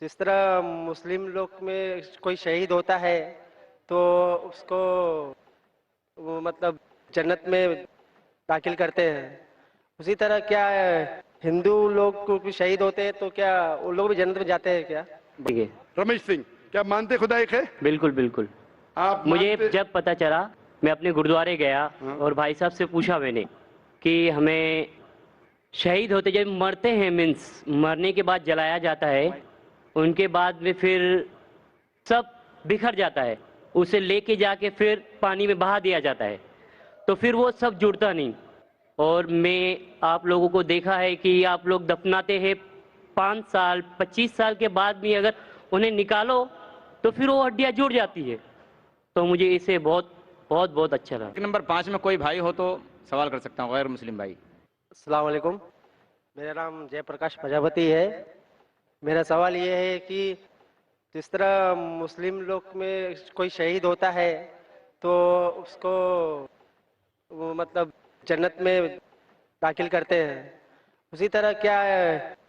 जिस तरह मुस्लिम लोग में कोई शहीद होता है तो उसको वो मतलब जन्नत में दाखिल करते हैं, उसी तरह क्या हिंदू लोग को भी शहीद होते हैं तो क्या वो लोग भी जन्नत में जाते हैं क्या? ठीक है। रमेश सिंह, क्या मानते खुदा एक है? बिल्कुल बिल्कुल। आप मुझे मानते? जब पता चला, मैं अपने गुरुद्वारे गया और भाई साहब से पूछा मैंने कि हमें शहीद होते जब मरते हैं, मीन्स मरने के बाद जलाया जाता है, उनके बाद में फिर सब बिखर जाता है, उसे लेके जाके फिर पानी में बहा दिया जाता है, तो फिर वो सब जुड़ता नहीं। और मैं आप लोगों को देखा है कि आप लोग दफनाते हैं 5 साल 25 साल के बाद भी अगर उन्हें निकालो तो फिर वो हड्डियां जुड़ जाती है। तो मुझे इसे बहुत बहुत बहुत अच्छा लगा। नंबर 5 में कोई भाई हो तो सवाल कर सकता हूँ, गैर मुस्लिम भाई। अस्सलाम वालेकुम, मेरा नाम जयप्रकाश प्रजापति है। मेरा सवाल ये है कि जिस तरह मुस्लिम लोग में कोई शहीद होता है तो उसको वो मतलब जन्नत में दाखिल करते हैं, उसी तरह क्या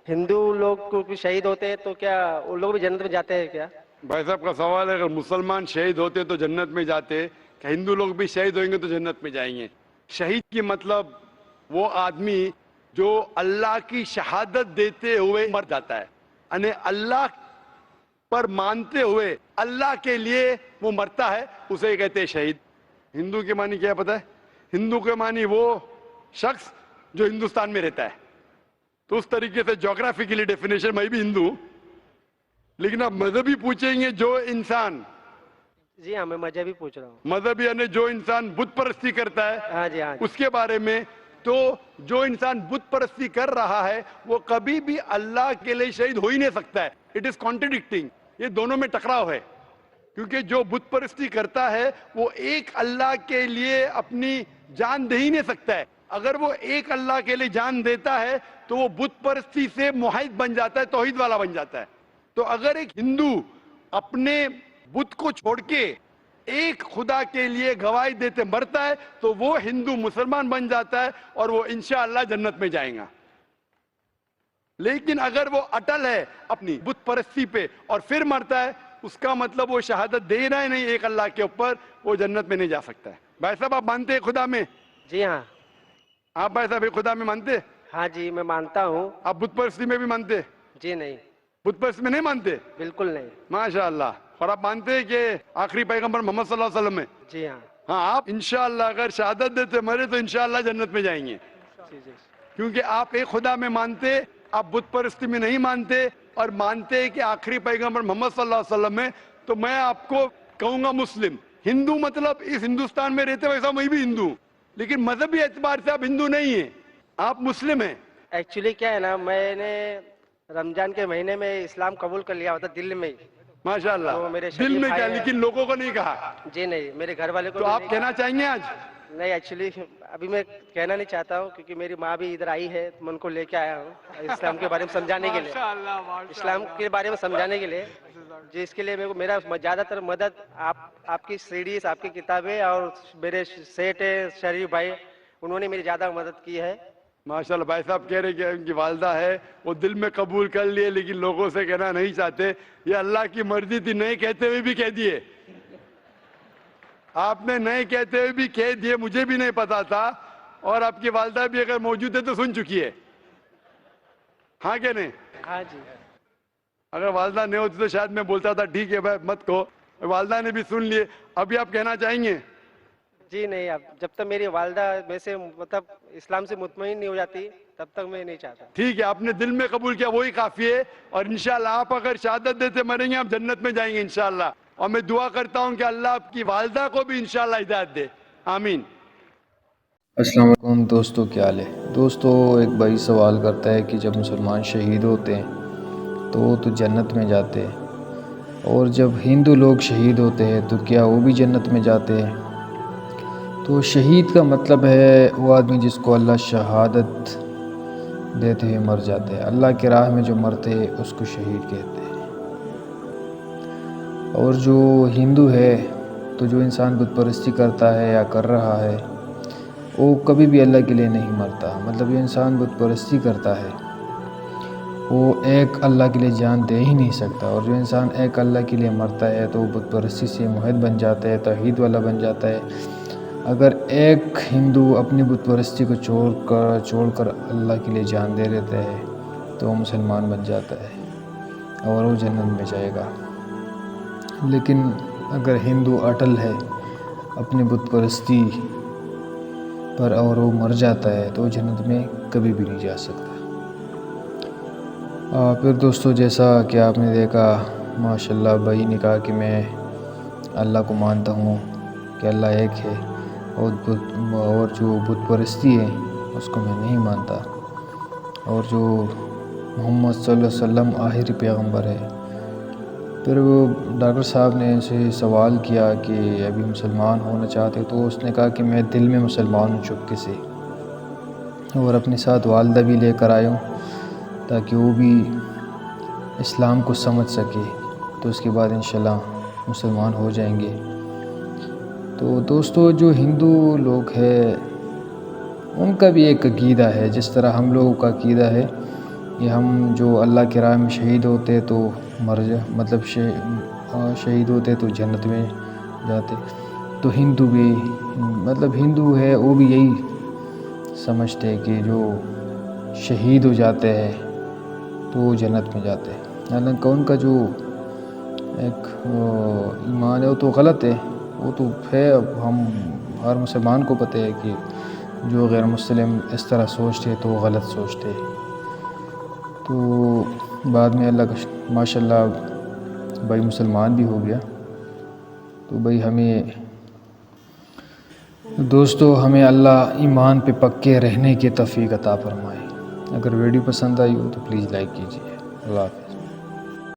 हिंदू लोग को भी शहीद होते हैं तो क्या वो लोग भी जन्नत में जाते हैं क्या? भाई साहब का सवाल है, अगर मुसलमान शहीद होते तो जन्नत में जाते, क्या हिंदू लोग भी शहीद होंगे तो जन्नत में जाएंगे? शहीद की मतलब वो आदमी जो अल्लाह की शहादत देते हुए मर जाता है, यानी अल्लाह पर मानते हुए अल्लाह के लिए वो मरता है, उसे कहते हैं शहीद। हिंदू के मानी क्या है पता है? हिंदू के मानी वो शख्स जो हिंदुस्तान में रहता है। तो उस तरीके से ज्योग्राफिकली डेफिनेशन, मैं भी हिंदू हूं, लेकिन आप मजहबी पूछेंगे जो इंसान, जी हाँ, मैं मजहबी पूछ रहा हूँ। मजहबी यानी जो इंसान बुत परस्ती करता है, हाँ जी, हाँ जी। उसके बारे में। तो जो इंसान बुत परस्ती कर रहा है वो कभी भी अल्लाह के लिए शहीद हो ही नहीं सकता है। इट इज कॉन्ट्रडिक्टिंग, ये दोनों में टकराव है। क्योंकि जो बुत परस्ती करता है वो एक अल्लाह के लिए अपनी जान दे ही नहीं सकता है। अगर वो एक अल्लाह के लिए जान देता है तो वो बुत परस्ती से मुहाइद बन जाता है, तौहीद वाला बन जाता है। तो अगर एक हिंदू अपने बुत को छोड़ के एक खुदा के लिए गवाही देते मरता है तो वो हिंदू मुसलमान बन जाता है और वो इंशाअल्लाह जन्नत में जाएगा। लेकिन अगर वो अटल है अपनी बुत परस्ती पे और फिर मरता है, उसका मतलब वो शहादत दे रहा है नहीं एक अल्लाह के ऊपर, वो जन्नत में नहीं जा सकता है। भाई साहब, आप मानते हैं खुदा में? जी हाँ। आप भाई साहब खुदा में मानते हैं? हाँ जी, मैं मानता हूँ। आप बुत परस्ती में भी मानते हैं? जी नहीं, बुत परस्ती में नहीं मानते? बिल्कुल नहीं। माशाअल्लाह। और आप मानते हैं कि आखिरी पैगंबर मोहम्मद सल्लल्लाहु अलैहि वसल्लम है? जी हाँ। हाँ, आप इंशाअल्लाह अगर शहादत देते मरे तो इंशाअल्लाह जन्नत में जाएंगे। जी जी। क्योंकि आप एक खुदा में मानते, आप बुत परस्ती में नहीं मानते और मानते हैं कि आखिरी पैगंबर मोहम्मद सल्लल्लाहु अलैहि वसल्लम है। तो मैं आपको कहूंगा मुस्लिम। हिंदू मतलब इस हिंदुस्तान में रहते वैसा मैं भी हिंदू हूं, लेकिन मजहबी एतबार से आप हिंदू नहीं है, आप मुस्लिम हैं। एक्चुअली क्या है ना, मैंने रमजान के महीने में इस्लाम कबूल कर लिया होता दिल्ली में ही। माशाअल्लाह। तो मेरे दिल शरीफ में क्या, भाई हैं। लेकिन लोगों को नहीं कहा। जी नहीं, मेरे घर वाले को तो भी आप नहीं कहना चाहेंगे आज? नहीं, एक्चुअली अभी मैं कहना नहीं चाहता हूँ क्योंकि मेरी माँ भी इधर आई है, तो मैं उनको लेके आया हूँ इस्लाम के बारे में समझाने के लिए। इस्लाम के बारे में समझाने के लिए, जिसके लिए मेरे को मेरा ज़्यादातर मदद आपकी सीडीज, आपकी किताबें और मेरे सेठ है शरीफ भाई, उन्होंने मेरी ज़्यादा मदद की है। माशाल्लाह। भाई साहब कह रहे कि उनकी वालदा है, वो दिल में कबूल कर लिए लेकिन लोगों से कहना नहीं चाहते। ये अल्लाह की मर्जी थी, नहीं कहते हुए भी कह दिए। आपने नहीं कहते हुए भी कह दिए, मुझे भी नहीं पता था। और आपकी वालदा भी अगर मौजूद है तो सुन चुकी है, हाँ क्या नहीं? हाँ जी। अगर वालदा नहीं होती तो शायद मैं बोलता था ठीक है भाई मत कहो। वालदा ने भी सुन लिए। अभी आप कहना चाहेंगे? जी नहीं, अब जब तक मेरी वालदा में से मतलब इस्लाम से मुतमईन नहीं हो जाती तब तक मैं नहीं चाहता। ठीक है, आपने दिल में कबूल किया, वही काफी है। और इंशाल्लाह आप अगर शहादत देते मरेंगे, आप जन्नत में जाएंगे इंशाल्लाह। और मैं दुआ करता हूं कि अल्लाह आपकी वालदा को भी इंशाल्लाह हिदायत दे, आमीन। अस्सलाम वालेकुम दोस्तों, क्या हाल है दोस्तों। एक भाई सवाल करता है कि जब मुसलमान शहीद होते हैं तो वो तो जन्नत में जाते हैं, और जब हिंदू लोग शहीद होते हैं तो क्या वो भी जन्नत में जाते हैं? तो शहीद का मतलब है वो आदमी जिसको अल्लाह शहादत देते हुए मर जाते हैं। अल्लाह की राह में जो मरते हैं उसको शहीद कहते हैं। और जो हिंदू है, तो जो इंसान बुत परस्ती करता है या कर रहा है, वो कभी भी अल्लाह के लिए नहीं मरता। मतलब जो इंसान बुत परस्ती करता है وہ ایک اللہ کے لیے جان دے ہی نہیں سکتا، اور جو انسان ایک اللہ کے لیے مرتا ہے تو وہ بت پرستی سے محد بن جاتا ہے، توحید والا بن جاتا ہے۔ اگر ایک ہندو اپنی بت پرستی کو چھوڑ کر اللہ کے لیے جان دے دیتا ہے تو وہ مسلمان بن جاتا ہے اور وہ جنت میں جائے گا۔ لیکن اگر ہندو اٹل ہے اپنی بت پرستی پر اور وہ مر جاتا ہے تو وہ جنت میں کبھی بھی نہیں جا سکتا۔ پھر دوستو، جیسا کہ آپ نے دیکھا ماشاءاللہ بھائی نے کہا کہ میں اللہ کو مانتا ہوں کہ اللہ ایک ہے، اور جو بت پرستی ہے اس کو میں نہیں مانتا، اور جو محمد صلی اللہ علیہ وسلم آخری پیغمبر ہے۔ پھر وہ ڈاکٹر صاحب نے ان سے سوال کیا کہ ابھی مسلمان ہونا چاہتے، تو اس نے کہا کہ میں دل میں مسلمان ہوں چپکے سے، اور اپنے ساتھ والدہ بھی لے کر آیا ہوں تاکہ وہ بھی اسلام کو سمجھ سکے، تو اس کے بعد انشاءاللہ مسلمان ہو جائیں گے۔ تو دوستو، جو ہندو لوگ ہیں ان کا بھی ایک عقیدہ ہے، جس طرح ہم لوگوں کا عقیدہ ہے کہ ہم جو اللہ کی راہ میں شہید ہوتے تو شہید ہوتے تو جنت میں جاتے، تو ہندو بھی ہندو ہے وہ بھی یہی سمجھتے کہ جو شہید ہو جاتے ہیں تو وہ جنت میں جاتے ہیں۔ حالانکہ ان کا جو ایک ایمان ہے وہ تو غلط ہے، وہ تو ہے، ہم ہر مسلمان کو پتہ ہے کہ جو غیر مسلم اس طرح سوچتے تو وہ غلط سوچتے۔ تو بعد میں اللہ کا ماشاءاللہ بھائی مسلمان بھی ہو گیا۔ تو بھائی ہمیں اللہ ایمان پہ پکے رہنے کی توفیق عطا فرمائے۔ اگر ویڈیو پسند آئی ہو تو پلیز لائک کیجیے۔ اللہ حافظ۔